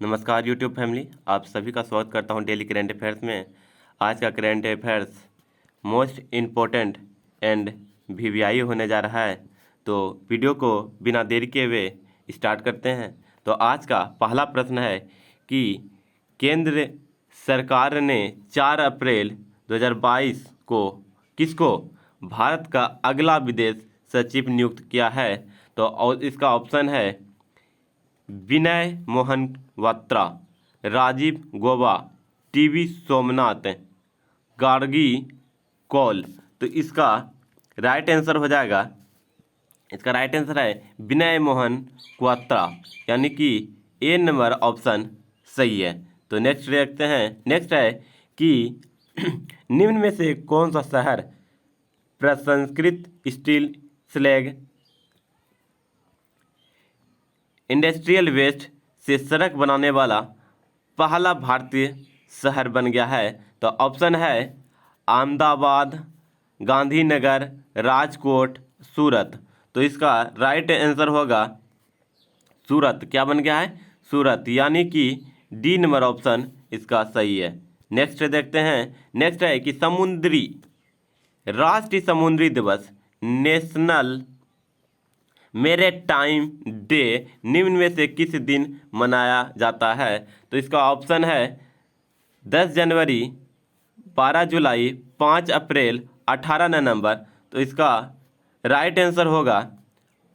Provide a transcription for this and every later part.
नमस्कार YouTube family, आप सभी का स्वागत करता हूं डेली करेंट अफेयर्स में। आज का current affairs most important and VVI होने जा रहा है। तो वीडियो को बिना देरी के हुए स्टार्ट करते हैं। तो आज का पहला प्रश्न है कि केंद्र सरकार ने 4 अप्रैल 2022 को किसको भारत का अगला विदेश सचिव नियुक्त किया है? तो और इसका ऑप्शन है विनय मोहन क्वात्रा, राजीव गौबा, टीवी सोमनाथ, गार्गी कौल। तो इसका राइट आंसर हो जाएगा, इसका राइट आंसर है विनय मोहन क्वात्रा, यानी कि ए नंबर ऑप्शन सही है। तो नेक्स्ट देखते हैं। नेक्स्ट है कि निम्न में से कौन सा शहर प्रसंस्कृत स्टील स्लैग इंडस्ट्रियल वेस्ट से सड़क बनाने वाला पहला भारतीय शहर बन गया है? तो ऑप्शन है अहमदाबाद, गांधीनगर, राजकोट, सूरत। तो इसका राइट आंसर होगा सूरत। क्या बन गया है? सूरत, यानी कि डी नंबर ऑप्शन इसका सही है। नेक्स्ट देखते हैं। नेक्स्ट है कि राष्ट्रीय समुद्री दिवस नेशनल मेरीटाइम डे निम्न में से किस दिन मनाया जाता है? तो इसका ऑप्शन है 10 जनवरी, 12 जुलाई, 5 अप्रैल, 18 नवंबर। तो इसका राइट आंसर होगा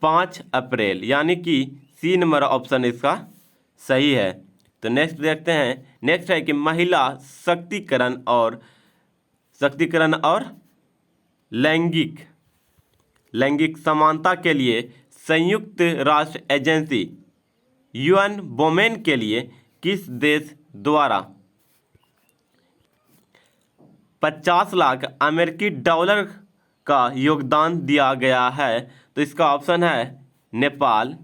5 अप्रैल, यानी कि सी नंबर ऑप्शन इसका सही है। तो नेक्स्ट देखते हैं। नेक्स्ट है कि महिला शक्तिकरण और लैंगिक समानता के लिए संयुक्त राष्ट्र एजेंसी यूएन वोमेन के लिए किस देश द्वारा 50 लाख अमेरिकी डॉलर का योगदान दिया गया है? तो इसका ऑप्शन है नेपाल,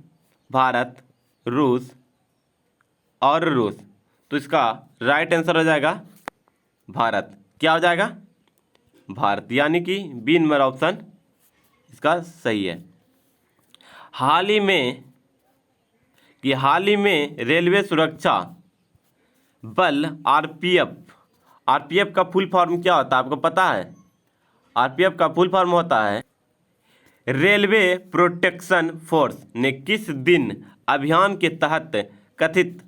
भारत, रूस और रूस। तो इसका राइट आंसर हो जाएगा भारत। क्या हो जाएगा? भारत, यानी कि बी नंबर ऑप्शन इसका सही है। हाल ही में रेलवे सुरक्षा बल आरपीएफ का फुल फॉर्म क्या होता है? आपको पता है? आरपीएफ का फुल फॉर्म होता है रेलवे प्रोटेक्शन फोर्स ने किस दिन अभियान के तहत कथित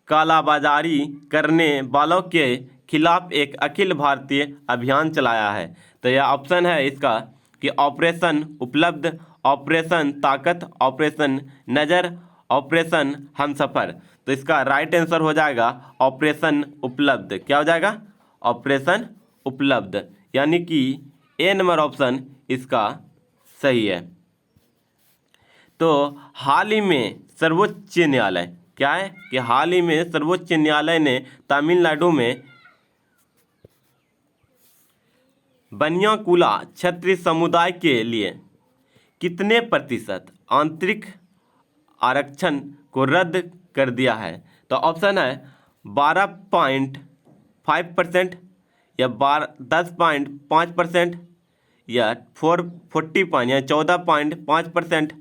कालाबाजारी करने वालों के खिलाफ एक अखिल भारतीय अभियान चलाया है? तो यह ऑप्शन है इसका कि ऑपरेशन उपलब्ध, ऑपरेशन ताकत, ऑपरेशन नज़र, ऑपरेशन हमसफर। तो इसका राइट आंसर हो जाएगा ऑपरेशन उपलब्ध। क्या हो जाएगा? ऑपरेशन उपलब्ध, यानी कि ए नंबर ऑप्शन इसका सही है। तो हाल ही में सर्वोच्च न्यायालय क्या है कि हाल ही में सर्वोच्च न्यायालय ने तमिलनाडु में बनियाकुला क्षत्रिय समुदाय के लिए कितने प्रतिशत आंतरिक आरक्षण को रद्द कर दिया है? तो ऑप्शन है 12.5% या 10.5% या 14.5%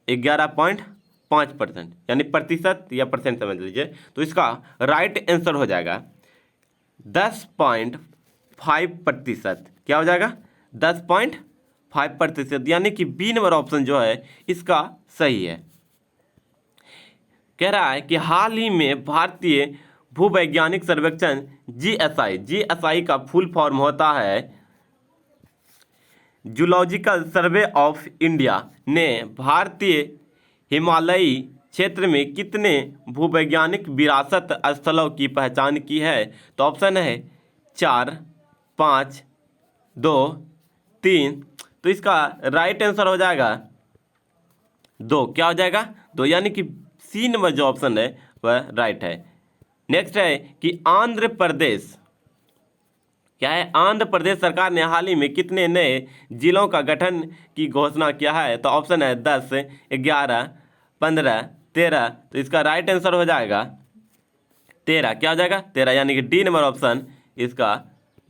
11.5%, यानी प्रतिशत या परसेंट समझ लीजिए। तो इसका राइट आंसर हो जाएगा 10.5%। क्या हो जाएगा? 10.5%, यानी कि बी नंबर ऑप्शन जो है इसका सही है। कह रहा है कि हाल ही में भारतीय भूवैज्ञानिक सर्वेक्षण जीएसआई का फुल फॉर्म होता है जूलॉजिकल सर्वे ऑफ इंडिया ने भारतीय हिमालयी क्षेत्र में कितने भूवैज्ञानिक विरासत स्थलों की पहचान की है? तो ऑप्शन है 4, 5, 2, 3। तो इसका राइट आंसर हो जाएगा 2। क्या हो जाएगा? 2, यानी कि सी नंबर जो ऑप्शन है वह राइट है। नेक्स्ट है कि आंध्र प्रदेश क्या है? आंध्र प्रदेश सरकार ने हाल ही में कितने नए जिलों का गठन की घोषणा किया है? तो ऑप्शन है 10, 11, 15, 13। तो इसका राइट आंसर हो जाएगा 13। क्या हो जाएगा? 13, यानी कि डी नंबर ऑप्शन इसका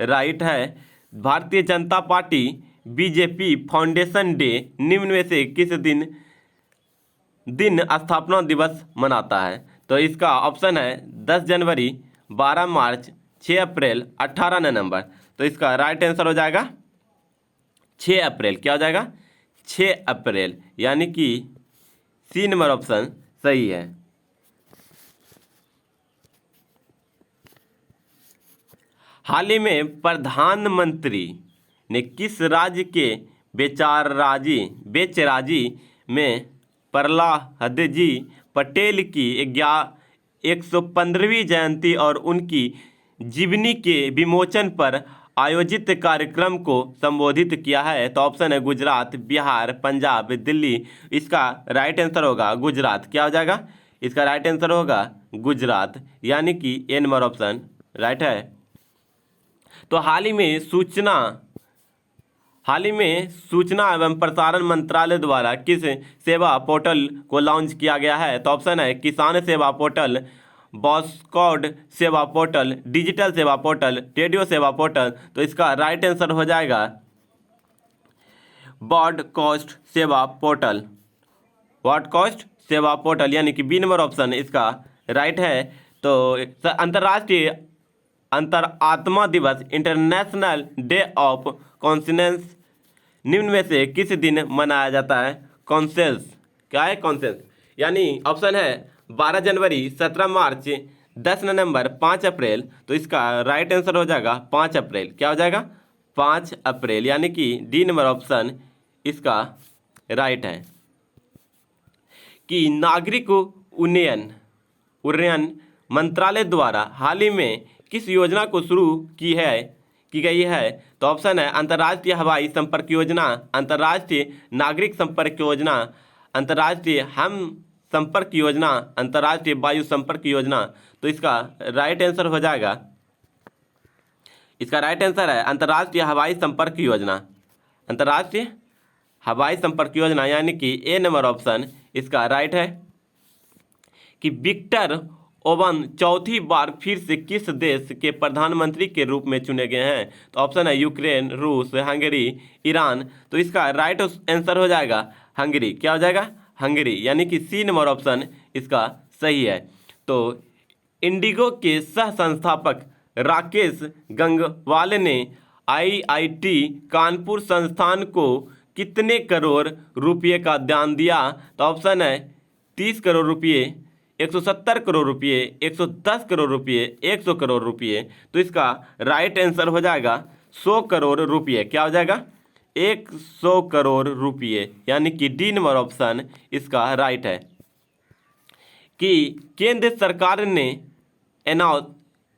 राइट है। Bharatiya Janata party BJP foundation day निम्न में से किस दिन स्थापना दिवस मनाता है? तो इसका ऑप्शन है 10 जनवरी, 12 मार्च, 6 अप्रैल, 18 नवंबर। तो इसका राइट आंसर हो जाएगा 6 अप्रैल। क्या हो जाएगा? 6 अप्रैल, यानी कि सी नंबर ऑप्शन सही है। हाल ही में प्रधानमंत्री ने किस राज्य के बेचराजी में प्रहलाद जी पटेल की 115वीं जयंती और उनकी जीवनी के विमोचन पर आयोजित कार्यक्रम को संबोधित किया है? तो ऑप्शन है गुजरात, बिहार, पंजाब, दिल्ली। इसका राइट आंसर होगा गुजरात। क्या हो जाएगा? इसका राइट आंसर होगा गुजरात, यानी कि ए नंबर ऑप्शन राइट है। तो हाल ही में सूचना एवं प्रसारण मंत्रालय द्वारा किस सेवा पोर्टल को लॉन्च किया गया है? तो ऑप्शन है किसान सेवा पोर्टल, बॉस्कॉड सेवा पोर्टल, डिजिटल सेवा पोर्टल, रेडियो सेवा पोर्टल। तो इसका राइट आंसर हो जाएगा ब्रॉडकास्ट सेवा पोर्टल। ब्रॉडकास्ट सेवा पोर्टल, यानी कि बी नंबर ऑप्शन इसका राइट है। तो अंतर्राष्ट्रीय अंतरात्मा दिवस, इंटरनेशनल डे ऑफ कॉन्शियस, निम्न में से किस दिन मनाया जाता है? कॉन्शियस, क्या है कॉन्शियस? यानी ऑप्शन है 12 जनवरी, 17 मार्च, 10 नवंबर, 5 अप्रैल। तो इसका राइट आंसर हो जाएगा 5 अप्रैल। क्या हो जाएगा? 5 अप्रैल, यानी कि डी नंबर ऑप्शन इसका राइट है। कि नागरिक उड्डयन मंत्रालय द्वारा हाल ही में किस योजना को शुरू की गई है? तो ऑप्शन है अंतर्राष्ट्रीय हवाई संपर्क योजना, अंतर्राष्ट्रीय नागरिक संपर्क योजना, अंतर्राष्ट्रीय हम संपर्क योजना, अंतर्राष्ट्रीय वायु संपर्क योजना। तो इसका राइट आंसर हो जाएगा, इसका राइट आंसर है अंतर्राष्ट्रीय हवाई संपर्क योजना, अंतर्राष्ट्रीय हवाई संपर्क योजना, यानी कि ए नंबर ऑप्शन इसका राइट है। कि विक्टर ओबन चौथी बार फिर से किस देश के प्रधानमंत्री के रूप में चुने गए हैं? तो ऑप्शन है यूक्रेन, रूस, हंगरी, ईरान। तो इसका राइट आंसर हो जाएगा हंगरी। क्या हो जाएगा? हंगरी, यानी कि सी नंबर ऑप्शन इसका सही है। तो इंडिगो के सह संस्थापक राकेश गंगवाल ने IIT कानपुर संस्थान को कितने करोड़ रुपए का दान दिया? तो ऑप्शन है 30 करोड़ रुपये, 170 करोड़ रुपये, 110 करोड़ रुपये, 100 करोड़ रुपये। तो इसका राइट आंसर हो जाएगा 100 करोड़ रुपये। क्या हो जाएगा? 100 करोड़ रुपये, यानी कि डी नंबर ऑप्शन इसका राइट है। कि केंद्र सरकार ने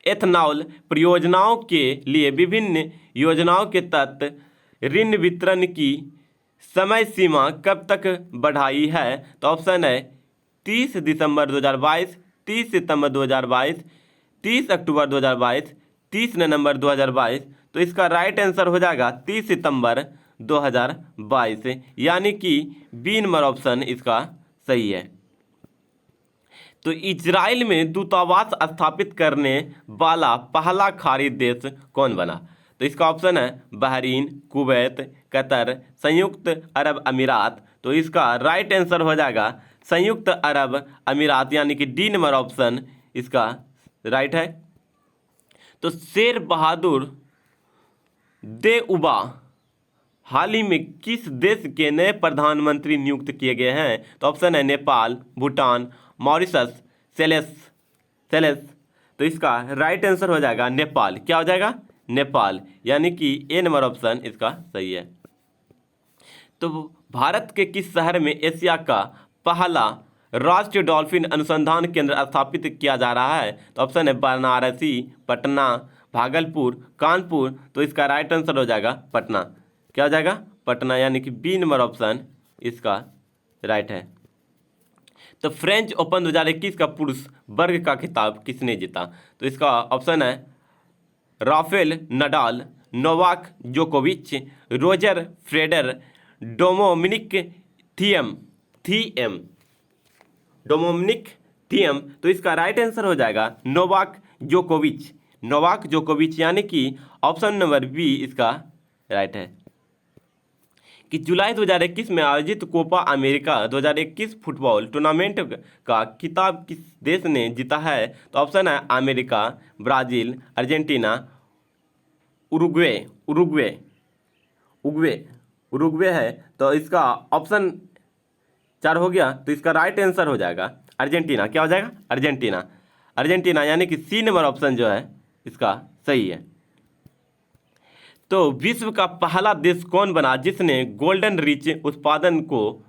एथनॉल परियोजनाओं के लिए विभिन्न योजनाओं के तहत ऋण वितरण की समय सीमा कब तक बढ़ाई है? तो ऑप्शन है 30 दिसंबर 2022, 30 सितंबर 2022, 30 अक्टूबर 2022, 30 नवंबर 2022। तो इसका राइट आंसर हो जाएगा 30 सितंबर 2022, यानी कि बी नंबर ऑप्शन इसका सही है। तो इजराइल में दूतावास स्थापित करने वाला पहला खाड़ी देश कौन बना? तो इसका ऑप्शन है बहरीन, कुवैत, कतर, संयुक्त अरब अमीरात। तो इसका राइट आंसर हो जाएगा संयुक्त अरब अमीरात, यानी कि डी नंबर ऑप्शन इसका राइट है। तो शेर बहादुर देउबा हाल ही में किस देश के नए प्रधानमंत्री नियुक्त किए गए हैं? तो ऑप्शन है नेपाल, भूटान, मॉरिशस, सेलेस। तो इसका राइट आंसर हो जाएगा नेपाल। क्या हो जाएगा? नेपाल, यानी कि ए नंबर ऑप्शन इसका सही है। तो भारत के किस शहर में एशिया का पहला राष्ट्रीय डॉल्फिन अनुसंधान केंद्र स्थापित किया जा रहा है? तो ऑप्शन है बनारसी, पटना, भागलपुर, कानपुर। तो इसका राइट आंसर हो जाएगा पटना। क्या हो जाएगा? पटना, यानी कि बी नंबर ऑप्शन इसका राइट है। तो फ्रेंच ओपन 2021 का पुरुष वर्ग का खिताब किसने जीता? तो इसका ऑप्शन है राफेल नडाल, नोवाक जोकोविच, रोजर फेडरर, डोमिनिक थियम। तो इसका राइट आंसर हो जाएगा नोवाक जोकोविच, यानी कि ऑप्शन नंबर बी इसका राइट है। कि जुलाई 2021 में आयोजित कोपा अमेरिका 2021 फुटबॉल टूर्नामेंट का खिताब किस देश ने जीता है? तो ऑप्शन है America, Brazil, Argentina, Uruguay. Uruguay Uruguay Uruguay है। तो इसका ऑप्शन 4 हो गया, तो इसका राइट आंसर हो जाएगा अर्जेंटीना। क्या हो जाएगा? अर्जेंटीना। अर्जेंटीना यानी कि सी नंबर ऑप्शन जो है इसका सही है। तो विश्व का पहला देश कौन बना जिसने गोल्डन रिच उत्पादन को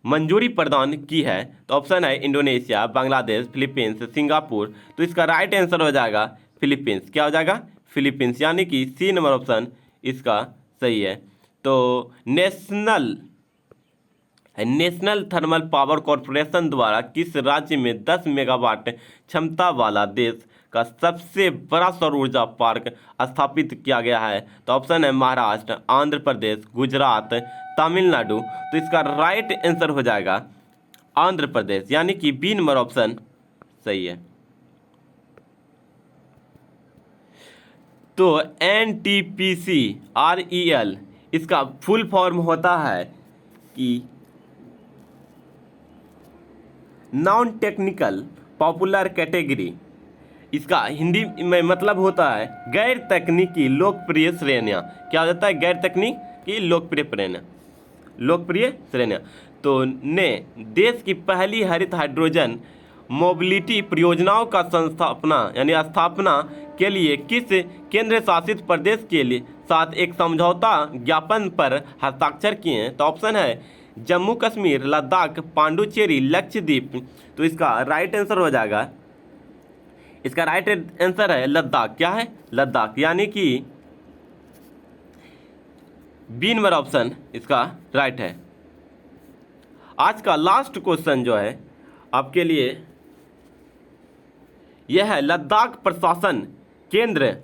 मंजूरी प्रदान की है? तो ऑप्शन है इंडोनेशिया, बांग्लादेश, फिलीपींस, सिंगापुर। तो इसका राइट आंसर हो जाएगा फिलीपींस। क्या हो जाएगा? फिलीपींस, यानी कि सी नंबर ऑप्शन इसका सही है। तो नेशनल थर्मल पावर कॉरपोरेशन द्वारा किस राज्य में 10 मेगावाट क्षमता वाला देश का सबसे बड़ा सौर ऊर्जा पार्क स्थापित किया गया है? तो ऑप्शन है महाराष्ट्र, आंध्र प्रदेश, गुजरात, तमिलनाडु। तो इसका राइट आंसर हो जाएगा आंध्र प्रदेश, यानी कि बी नंबर ऑप्शन सही है। तो NTPC-REL इसका फुल फॉर्म होता है कि नॉन टेक्निकल पॉपुलर कैटेगरी। इसका हिंदी में मतलब होता है गैर तकनीकी लोकप्रिय श्रेणियाँ। क्या हो जाता है? गैर तकनीकी लोकप्रिय श्रेणियाँ। तो ने देश की पहली हरित हाइड्रोजन मोबिलिटी परियोजनाओं का स्थापना के लिए किस केंद्र शासित प्रदेश के लिए साथ एक समझौता ज्ञापन पर हस्ताक्षर किए हैं? तो ऑप्शन है जम्मू कश्मीर, लद्दाख, पांडुचेरी, लक्षद्वीप। तो इसका राइट आंसर हो जाएगा, इसका राइट आंसर है लद्दाख। क्या है? लद्दाख, यानी कि बी नंबर ऑप्शन इसका राइट है। आज का लास्ट क्वेश्चन जो है आपके लिए यह है लद्दाख प्रशासन केंद्र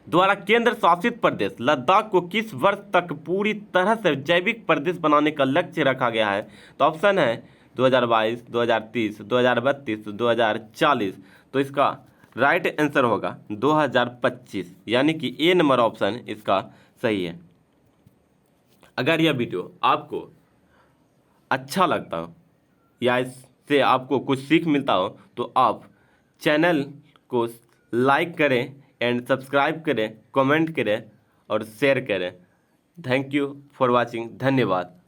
द्वारा केंद्र शासित प्रदेश लद्दाख को किस वर्ष तक पूरी तरह से जैविक प्रदेश बनाने का लक्ष्य रखा गया है? तो ऑप्शन है 2022, 2030, 2032, 2040। तो इसका राइट आंसर होगा 2025, यानी कि ए नंबर ऑप्शन इसका सही है। अगर यह वीडियो आपको अच्छा लगता हो या इससे आपको कुछ सीख मिलता हो तो आप चैनल को लाइक करें एंड सब्सक्राइब करें, कमेंट करें और शेयर करें। Thank you for watching. धन्यवाद।